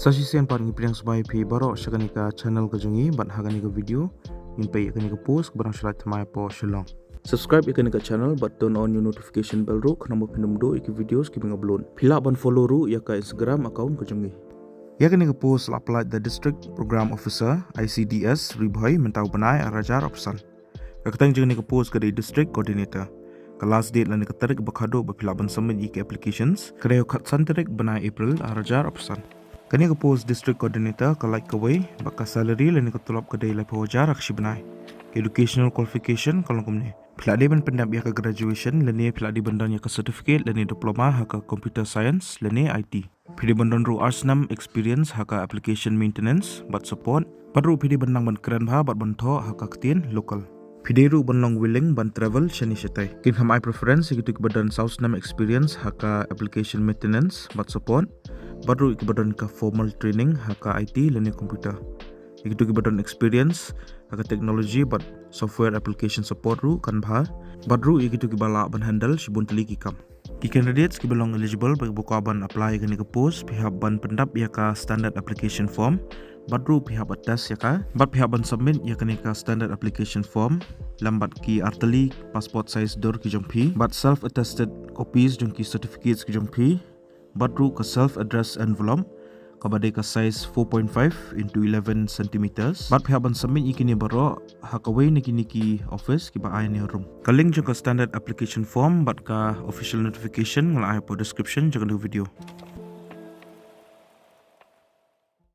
Sasisian pan ngi priang sebai pi barok syakani ka channel ka jungi bat hagani ka video impai yakani ka post barang syarat thamai po shilong. Subscribe yakani ka channel but turn on your notification bell ru khnamo pinum do iki videos ki binga upload. Phila ban follow ru yaka Instagram account ka jungi. Yakani ka post apply the district program officer ICDS ribhai mentau banai arajar opsan. Yakatang jungi ka post ka district coordinator. Ka last date lani ka tarik bakhado ba phila ban submit iki applications kadayo khatsan tarik banai April arajar opsan. Kani ka post district coordinator ka like ka way baka salary lani ka tulap ka day lai pawajar akshi banai. Educational qualification kalong kumni. Phila di ban pendap ya ka graduation lani phila di bandan ya ka certificate lani diploma ha ka computer science lani IT. Phidi bandan ru arts nam experience ha ka application maintenance but support. Padru phidi bandang ban keren bha bat bantho ha ka ktien local. Phidi ru banlong willing ban travel shani shatai. Kin ham I preference gitu badan south nam experience ha ka application maintenance but support. Baru ikibadan ka formal training haka IT lani komputer. Ikitu ikibadan experience haka technology but software application support ru kan bha. Baru ikitu ikibala ban handle shibun teli kikam. Ki candidates ki belong eligible bagi buka ban apply gani ke post pihak ban pendap ya ka standard application form. Baru pihak atas ya ka. Bat pihak ban submit ya kani ka standard application form. Lambat ki arteli passport size dor ki jongpi. Bat self attested copies jongki certificates ki jongpi. Badru ka self-addressed envelope kabade ka size 4.5 into 11 centimeters. Bad pihak ban submit ikini baro hakaway niki office ki ba ay ni room. Kaling jong ka standard application form bat ka official notification ngala ay po description jong video.